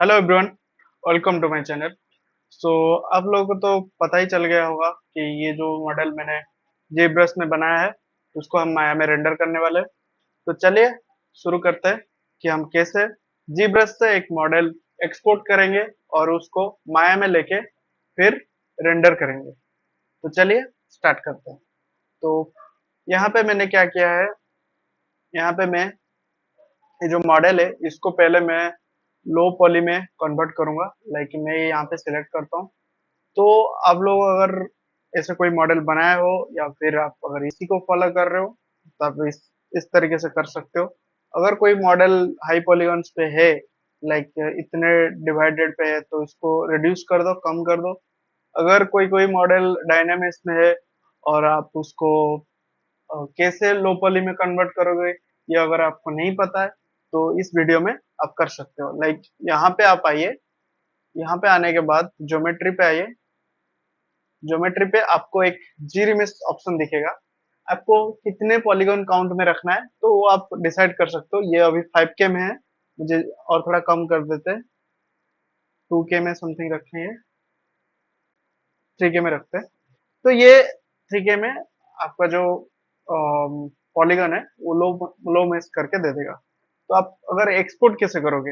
Hello everyone, welcome to my channel. So आप लोगों को तो पता ही चल गया होगा कि ये जो मॉडल मैंने जी ब्रश में बनाया है उसको हम माया में रेंडर करने वाले हैं। तो चलिए शुरू करते हैं कि हम कैसे जी ब्रश से एक मॉडल एक्सपोर्ट करेंगे और उसको माया में लेके फिर रेंडर करेंगे। तो चलिए स्टार्ट करते हैं। तो यहाँ पे मैंने क्या किया है, यहाँ पे मैं ये जो मॉडल है इसको पहले मैं लो पॉली में कन्वर्ट करूंगा। लाइक मैं यहाँ पे सिलेक्ट करता हूँ। तो आप लोग अगर ऐसे कोई मॉडल बनाए हो या फिर आप अगर इसी को फॉलो कर रहे हो तो आप इस तरीके से कर सकते हो। अगर कोई मॉडल हाई पॉलीगॉन्स पे है, लाइक इतने डिवाइडेड पे है, तो इसको रिड्यूस कर दो, कम कर दो। अगर कोई कोई मॉडल डायनामिक्स में है और आप उसको कैसे लो पॉली में कन्वर्ट करोगे ये अगर आपको नहीं पता है तो इस वीडियो में आप कर सकते हो। लाइक यहाँ पे आप आइए, यहाँ पे आने के बाद ज्योमेट्री पे आइए। ज्योमेट्री पे आपको एक जी रिमिस ऑप्शन दिखेगा। आपको कितने पॉलीगॉन काउंट में रखना है तो वो आप डिसाइड कर सकते हो। ये अभी 5K में है, मुझे और थोड़ा कम कर देते हैं, 2K में समथिंग रखेंगे, 3K में रखते हैं। तो ये 3K में आपका जो पॉलीगन है वो लो लो मिस करके दे देगा। तो आप अगर एक्सपोर्ट कैसे करोगे,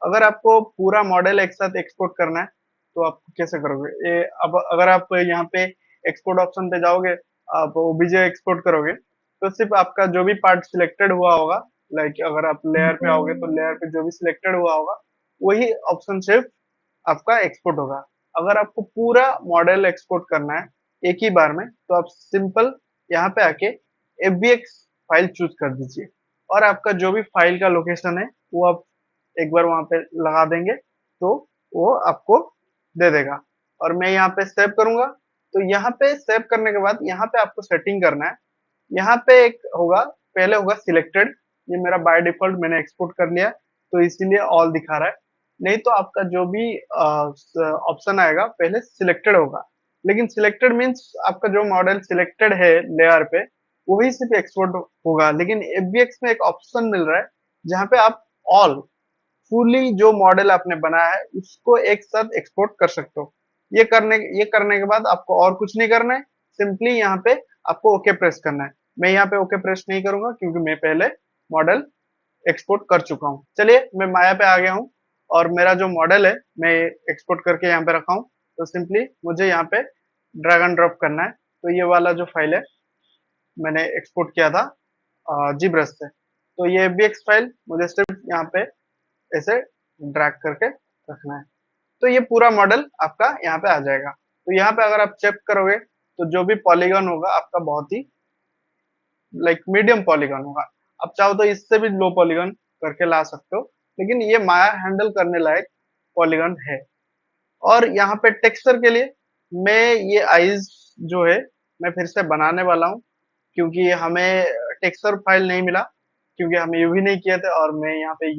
अगर आपको पूरा मॉडल एक साथ एक्सपोर्ट करना है तो आप कैसे करोगे ये। अब अगर आप यहाँ पे एक्सपोर्ट ऑप्शन पे जाओगे, आप ओबीजे एक्सपोर्ट करोगे तो सिर्फ आपका जो भी पार्ट सिलेक्टेड हुआ होगा, लाइक अगर आप लेयर पे आओगे तो लेयर पे जो भी सिलेक्टेड हुआ होगा वही ऑप्शन सिर्फ आपका एक्सपोर्ट होगा। अगर आपको पूरा मॉडल एक्सपोर्ट करना है एक ही बार में तो आप सिंपल यहाँ पे आके FBX फाइल चूज कर दीजिए और आपका जो भी फाइल का लोकेशन है वो आप एक बार वहां पे लगा देंगे तो वो आपको दे देगा। और मैं यहाँ पे सेव करूंगा। तो यहाँ पे सेव करने के बाद यहाँ पे आपको सेटिंग करना है। यहाँ पे एक होगा, पहले होगा सिलेक्टेड। ये मेरा बाय डिफॉल्ट मैंने एक्सपोर्ट कर लिया तो इसीलिए ऑल दिखा रहा है। नहीं तो आपका जो भी ऑप्शन आएगा पहले सिलेक्टेड होगा। लेकिन सिलेक्टेड मीन्स आपका जो मॉडल सिलेक्टेड है लेयर पे वही सिर्फ एक्सपोर्ट होगा। लेकिन FBX में एक ऑप्शन मिल रहा है जहाँ पे आप ऑल फुली जो मॉडल आपने बनाया है उसको एक साथ एक्सपोर्ट कर सकते हो। ये करने के बाद आपको और कुछ नहीं करना है, सिंपली यहाँ पे आपको ओके प्रेस करना है। मैं यहाँ पे ओके प्रेस नहीं करूंगा क्योंकि मैं पहले मॉडल एक्सपोर्ट कर चुका हूँ। चलिए मैं माया पे आ गया हूँ और मेरा जो मॉडल है मैं एक्सपोर्ट करके यहाँ पे रखा हूँ। तो सिंपली मुझे यहाँ पे ड्रैग एंड ड्रॉप करना है। तो ये वाला जो फाइल है मैंने एक्सपोर्ट किया था जी ब्रश से, तो ये FBX फाइल मुझे सिर्फ यहाँ पे ऐसे ड्रैग करके रखना है। तो ये पूरा मॉडल आपका यहाँ पे आ जाएगा। तो यहाँ पे अगर आप चेक करोगे तो जो भी पॉलीगॉन होगा आपका बहुत ही लाइक मीडियम पॉलीगॉन होगा। आप चाहो तो इससे भी लो पॉलीगॉन करके ला सकते हो, लेकिन ये माया हैंडल करने लायक पॉलीगॉन है। और यहाँ पे टेक्सचर के लिए मैं ये आईज जो है मैं फिर से बनाने वाला हूँ क्योंकि हमें टेक्सचर फाइल नहीं मिला, क्योंकि हम यूवी नहीं किए थे और मैं यहाँ पे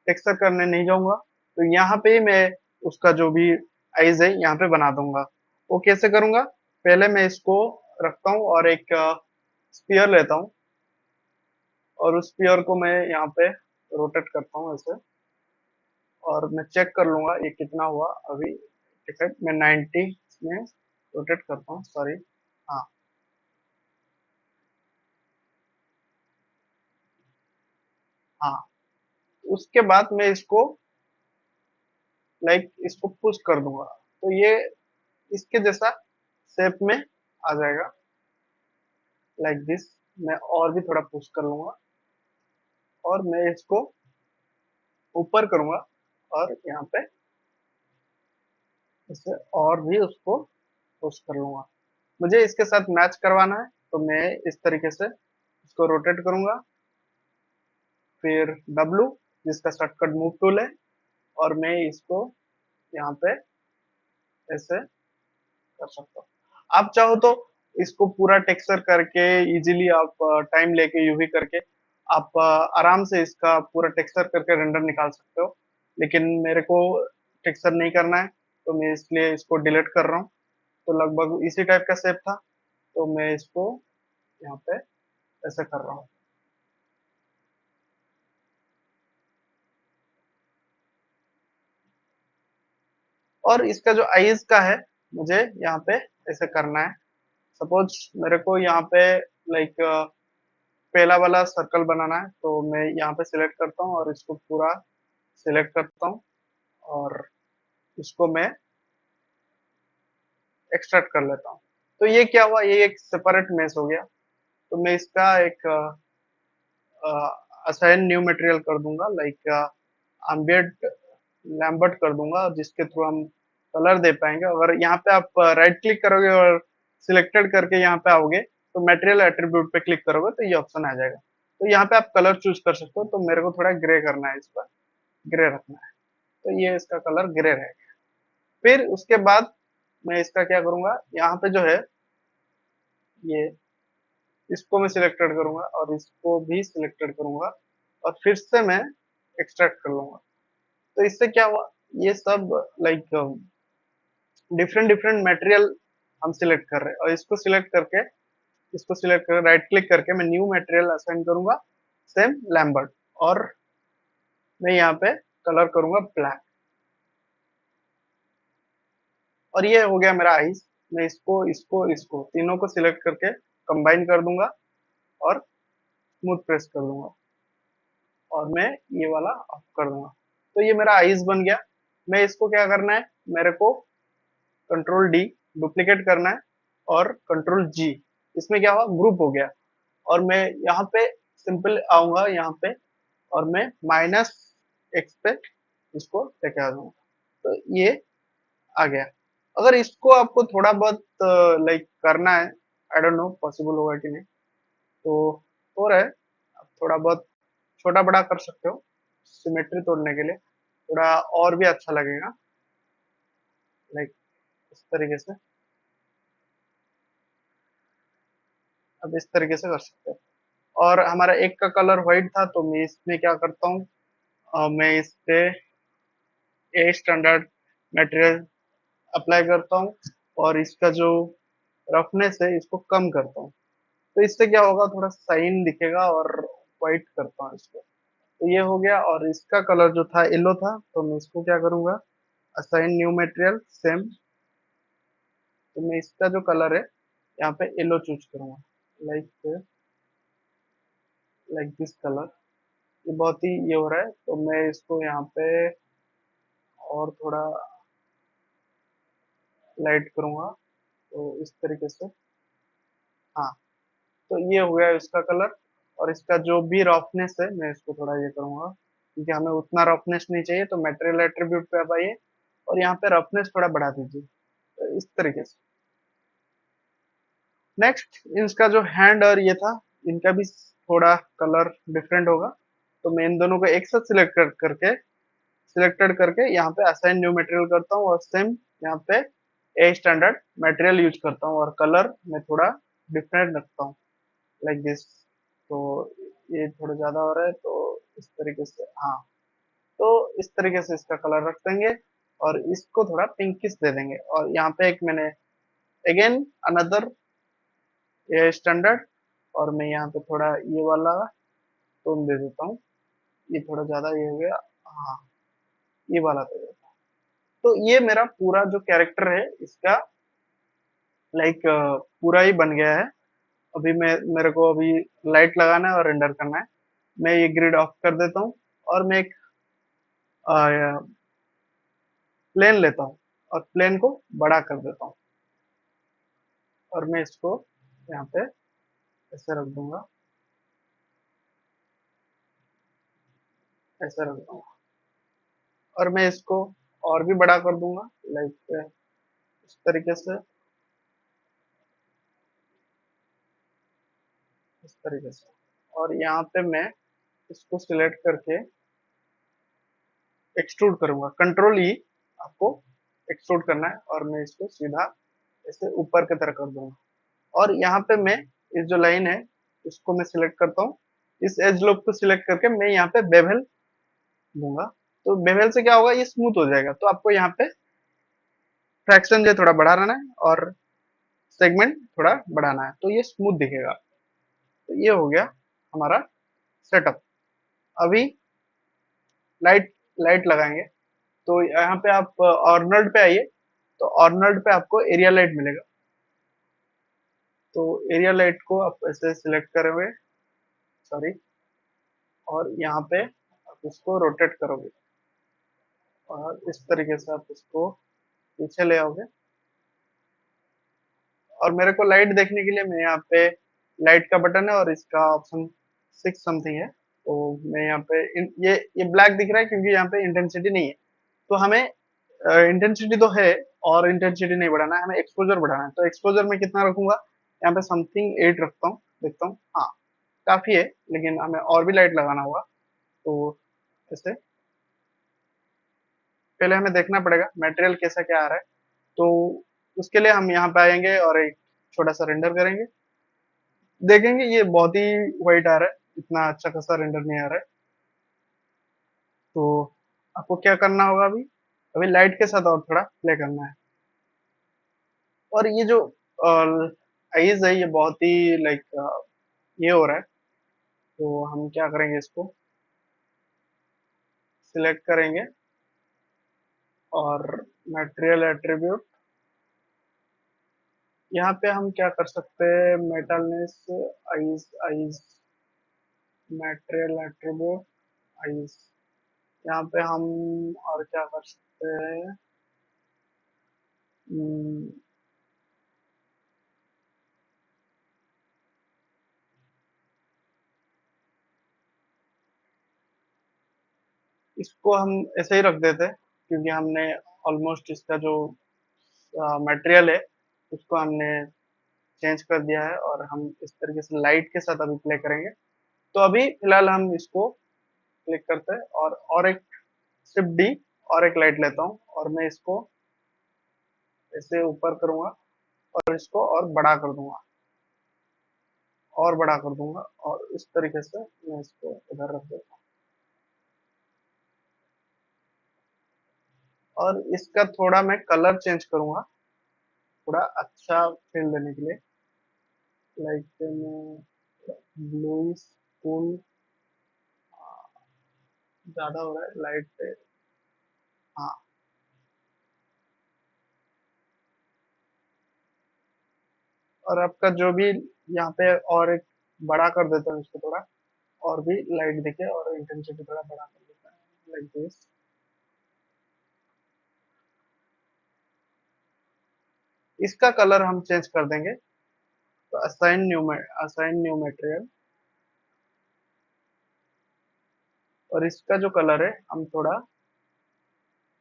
टेक्सचर करने नहीं जाऊंगा। तो यहाँ पे ही मैं उसका जो भी आइज है यहाँ पे बना दूंगा। वो कैसे करूंगा, पहले मैं इसको रखता हूँ और एक स्पीयर लेता हूँ और उस स्पीयर को मैं यहाँ पे रोटेट करता हूँ ऐसे। और मैं चेक कर लूंगा ये कितना हुआ अभी। इफेक्ट मैं 90 में रोटेट करता हूँ, सॉरी। हाँ, हाँ। उसके बाद मैं इसको लाइक इसको पुश कर दूंगा तो ये इसके जैसा शेप में आ जाएगा, लाइक दिस। मैं और भी थोड़ा पुश कर लूंगा और मैं इसको ऊपर करूंगा और यहाँ पे इससे और भी उसको पुश कर लूंगा। मुझे इसके साथ मैच करवाना है तो मैं इस तरीके से इसको रोटेट करूंगा, फिर W जिसका शॉर्टकट मूव टूल है, और मैं इसको यहाँ पे ऐसे कर सकता हूँ। आप चाहो तो इसको पूरा टेक्सचर करके इजीली आप टाइम लेके यूवी करके आप आराम से इसका पूरा टेक्सचर करके रेंडर निकाल सकते हो। लेकिन मेरे को टेक्सचर नहीं करना है तो मैं इसलिए इसको डिलीट कर रहा हूँ। तो लगभग इसी टाइप का शेप था तो मैं इसको यहाँ पे ऐसे कर रहा हूँ। और इसका जो आईज का है मुझे यहाँ पे ऐसे करना है। सपोज मेरे को यहाँ पे लाइक पहला वाला सर्कल बनाना है, तो मैं यहाँ पे सिलेक्ट करता हूँ और इसको पूरा सिलेक्ट करता हूँ और इसको मैं एक्सट्रैक्ट कर लेता हूँ। तो ये क्या हुआ, ये एक सेपरेट मेश हो गया। तो मैं इसका एक असाइन न्यू मटेरियल कर दूंगा, लाइक एम्बिएंट लैम्बर्ट कर दूंगा, जिसके थ्रू हम कलर दे पाएंगे। अगर यहाँ पे आप राइट क्लिक करोगे और सिलेक्टेड करके यहाँ पे आओगे, तो मटेरियल एट्रीब्यूट पे क्लिक करोगे तो ये ऑप्शन आ जाएगा। तो यहाँ पे आप कलर चूज कर सकते हो। तो मेरे को थोड़ा ग्रे करना है, इस पर ग्रे रखना है, तो ये इसका कलर ग्रे रहेगा। फिर उसके बाद मैं इसका क्या करूंगा, यहाँ पे जो है ये इसको मैं सिलेक्टेड करूंगा और इसको भी सिलेक्टेड करूंगा और फिर से मैं एक्सट्रैक्ट कर लूंगा। तो इससे क्या हुआ, ये सब लाइक डिफरेंट डिफरेंट मटेरियल हम सिलेक्ट कर रहे हैं। और इसको सिलेक्ट कर राइट क्लिक करके मैं न्यू मटेरियल असाइन करूंगा, सेम लैम्बर्ट, और मैं यहाँ पे कलर करूंगा ब्लैक। और ये हो गया मेरा आइस। मैं इसको इसको इसको तीनों को सिलेक्ट करके कंबाइन कर दूंगा और स्मूथ प्रेस कर दूंगा और मैं ये वाला ऑफ कर दूंगा। तो ये मेरा आइस बन गया। मैं इसको क्या करना है, मेरे को कंट्रोल डी डुप्लीकेट करना है और कंट्रोल जी, इसमें क्या हुआ, ग्रुप हो गया। और मैं यहाँ पे सिंपल आऊंगा यहाँ पे और मैं माइनस एक्स पे इसको लेके आ जाऊंगा, तो ये आ गया। अगर इसको आपको थोड़ा बहुत लाइक करना है, आई डोंट नो पॉसिबल होगा कि नहीं, तो हो रहा है, आप थोड़ा बहुत छोटा बड़ा कर सकते हो सिमेट्री तोड़ने के लिए, थोड़ा और भी अच्छा लगेगा, लाइक इस तरीके से। अब इस तरीके से कर सकते हो। और हमारा एक का कलर व्हाइट था, तो मैं इसमें क्या करता हूँ, मैं इस पे ए स्टैंडर्ड मटेरियल अप्लाई करता हूँ और इसका जो रफनेस है इसको कम करता हूँ। तो इससे क्या होगा, थोड़ा शाइन दिखेगा, और व्हाइट करता हूँ इसको। तो ये हो गया। और इसका कलर जो था येलो था, तो मैं इसको क्या करूंगा, असाइन न्यू मटेरियल सेम, तो मैं इसका जो कलर है यहाँ पे येलो चूज करूंगा, लाइक लाइक दिस कलर। ये बहुत ही ये हो रहा है, तो मैं इसको यहाँ पे और थोड़ा लाइट करूंगा, तो इस तरीके से। हाँ, तो ये हो गया इसका कलर। और इसका जो भी रफनेस है मैं इसको थोड़ा ये करूंगा, क्योंकि हमें उतना रफनेस नहीं चाहिए। तो मटेरियल एट्रीब्यूट पे आप आइए और यहाँ पे रफनेस थोड़ा बढ़ा दीजिए, तो इस तरीके से। नेक्स्ट, इसका जो हैंड और ये था, इनका भी थोड़ा कलर डिफरेंट होगा। तो मैं इन दोनों को एक साथ सिलेक्टेड करके यहाँ पे असाइन न्यू मटेरियल करता हूँ और सेम यहाँ पे ए स्टैंडर्ड मटेरियल यूज करता हूँ और कलर में थोड़ा डिफरेंट रखता हूँ, लाइक दिस। तो ये थोड़ा ज्यादा हो रहा है, तो इस तरीके से, हाँ। तो इस तरीके से इसका कलर रख देंगे और इसको थोड़ा पिंकिश दे देंगे। और यहाँ पे एक मैंने अगेन अनदर ये स्टैंडर्ड, और मैं यहाँ पे थोड़ा ये वाला टोन दे देता हूँ। ये थोड़ा ज्यादा ये हो गया, हाँ, ये वाला दे देता हूँ। तो ये मेरा पूरा जो कैरेक्टर है इसका लाइक पूरा ही बन गया है। अभी मैं मेरे को अभी लाइट लगाना है और रेंडर करना है। मैं ये ग्रिड ऑफ कर देता हूँ और मैं एक प्लेन लेता हूँ और प्लेन को बड़ा कर देता हूँ और मैं इसको यहाँ पे ऐसे रख दूंगा, ऐसे रख दूंगा। और मैं इसको और भी बड़ा कर दूंगा, लाइक इस तरीके से, इस तरीके से। और यहाँ पे मैं इसको सिलेक्ट करके एक्सट्रूड करूंगा, कंट्रोल ई आपको एक्सट्रूड करना है, और मैं इसको सीधा ऐसे ऊपर की तरह कर दूंगा। और यहाँ पे मैं इस जो लाइन है इसको मैं सिलेक्ट करता हूँ, इस एज लॉक को सिलेक्ट करके मैं यहाँ पे बेवल दूंगा। तो बेवल से क्या होगा, ये स्मूथ हो जाएगा। तो आपको यहाँ पे फ्रैक्शन जो थोड़ा बढ़ाना है और सेगमेंट थोड़ा बढ़ाना है, तो ये स्मूथ दिखेगा। तो ये हो गया हमारा सेटअप। अभी लाइट लाइट लगाएंगे। तो यहाँ पे आप ऑर्नल्ड पे आइए। तो ऑर्नल्ड पे आपको एरिया लाइट मिलेगा। तो एरिया लाइट को आप ऐसे सिलेक्ट करोगे, सॉरी, और यहाँ पे आप इसको रोटेट करोगे और इस तरीके से आप इसको पीछे ले आओगे। और मेरे को लाइट देखने के लिए मैं यहाँ पे लाइट का बटन है और इसका ऑप्शन 6 समथिंग है। तो मैं यहाँ पे ये ब्लैक दिख रहा है क्योंकि यहाँ पे इंटेंसिटी नहीं है। तो हमें इंटेंसिटी तो है और इंटेंसिटी नहीं बढ़ाना है, हमें एक्सपोजर बढ़ाना है। तो एक्सपोजर में कितना रखूंगा, यहाँ पे समथिंग 8 रखता हूँ, देखता हूँ। हाँ, काफी है, लेकिन हमें और भी लाइट लगाना होगा। तो ऐसे पहले हमें देखना पड़ेगा मटेरियल कैसा क्या आ रहा है। तो उसके लिए हम यहाँ पे आएंगे और एक छोटा सा रेंडर करेंगे। देखेंगे ये बहुत ही वाइट आ रहा है, इतना अच्छा खासा रेंडर नहीं आ रहा है। तो आपको क्या करना होगा, अभी अभी लाइट के साथ और थोड़ा प्ले करना है। और ये जो आइज है ये बहुत ही लाइक ये हो रहा है। तो हम क्या करेंगे, इसको सिलेक्ट करेंगे और मटेरियल एट्रीब्यूट, यहाँ पे हम क्या कर सकते हैं, metalness eyes eyes material attribute eyes, यहाँ पे हम और क्या कर सकते हैं, हम्म, इसको हम ऐसे ही रख देते हैं क्योंकि हमने ऑलमोस्ट इसका जो मटेरियल है उसको हमने चेंज कर दिया है और हम इस तरीके से लाइट के साथ अभी प्ले करेंगे। तो अभी फिलहाल हम इसको क्लिक करते हैं और एक शिफ्ट डी और एक लाइट लेता हूँ और मैं इसको ऐसे ऊपर करूंगा और इसको और बड़ा कर दूंगा और बड़ा कर दूंगा और इस तरीके से मैं इसको इधर रख देता हूँ और इसका थोड़ा मैं कलर चेंज करूंगा थोड़ा अच्छा फील देने के लिए। लाइक मैं ब्लूइश कूल ज्यादा हो रहा है लाइट पे। हाँ, और आपका जो भी यहाँ पे और एक बड़ा कर देता हूँ इसको थोड़ा और भी लाइट दिखे और इंटेंसिटी थोड़ा बड़ा कर देता है लाइक दिस। इसका कलर हम चेंज कर देंगे। तो असाइन न्यू मटेरियल और इसका जो कलर है हम थोड़ा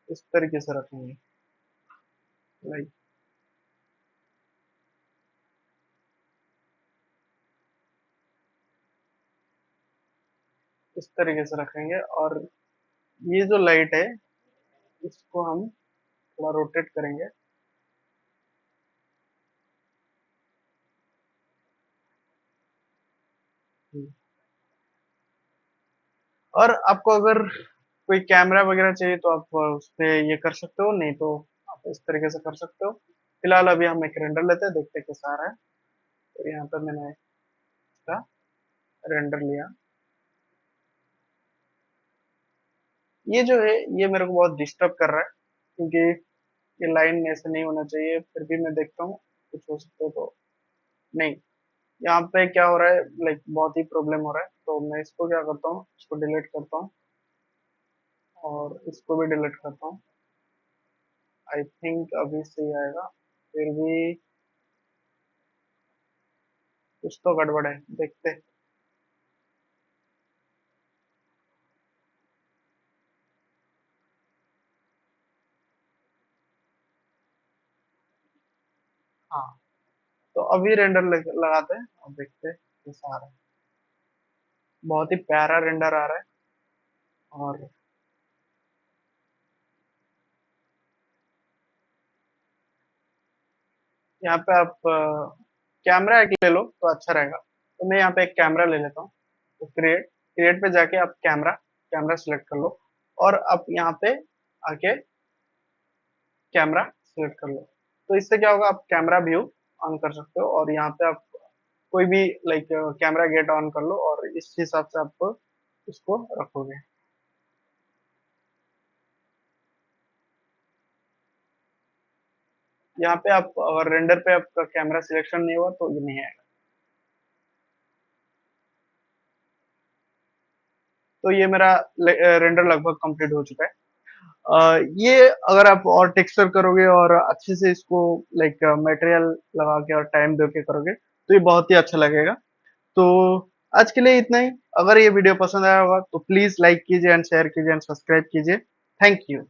इस तरीके से रखेंगे, लाइक इस तरीके से रखेंगे। और ये जो लाइट है इसको हम थोड़ा रोटेट करेंगे। और आपको अगर कोई कैमरा वगैरह चाहिए तो आप उस पे ये कर सकते हो, नहीं तो आप इस तरीके से कर सकते हो। फिलहाल अभी हम एक रेंडर लेते हैं, देखते हैं कैसा आ रहा है। तो यहाँ पर मैंने इसका रेंडर लिया। ये जो है ये मेरे को बहुत डिस्टर्ब कर रहा है क्योंकि ये लाइन ऐसे नहीं होना चाहिए, फिर भी मैं देखता हूँ कुछ हो सकता है तो। नहीं, यहाँ पे क्या हो रहा है, लाइक बहुत ही प्रॉब्लम हो रहा है। तो मैं इसको क्या करता हूँ, इसको डिलीट करता हूँ और इसको भी डिलीट करता हूँ। आई थिंक अभी सही आएगा, फिर भी कुछ तो गड़बड़ है, देखते हैं। हाँ, तो अभी रेंडर लगाते हैं और देखते हैं कैसा आ रहा है। बहुत ही प्यारा रेंडर आ रहा है। और यहाँ पे आप कैमरा एक ले लो तो अच्छा रहेगा। तो मैं यहाँ पे एक कैमरा ले लेता हूँ। तो क्रिएट क्रिएट पे जाके आप कैमरा कैमरा सिलेक्ट कर लो और आप यहाँ पे आके कैमरा सिलेक्ट कर लो। तो इससे क्या होगा, आप कैमरा व्यू ऑन कर सकते हो और यहाँ पे आप कोई भी लाइक कैमरा गेट ऑन कर लो और इस हिसाब से आप इसको रखोगे। यहाँ पे आप अगर रेंडर पे आपका कैमरा सिलेक्शन नहीं हुआ तो ये नहीं आएगा। तो ये मेरा रेंडर लगभग कंप्लीट हो चुका है। ये अगर आप और टेक्सचर करोगे और अच्छे से इसको लाइक मटेरियल लगा के और टाइम दे के करोगे तो ये बहुत ही अच्छा लगेगा। तो आज के लिए इतना ही। अगर ये वीडियो पसंद आया होगा तो प्लीज लाइक कीजिए एंड शेयर कीजिए एंड सब्सक्राइब कीजिए। Thank you.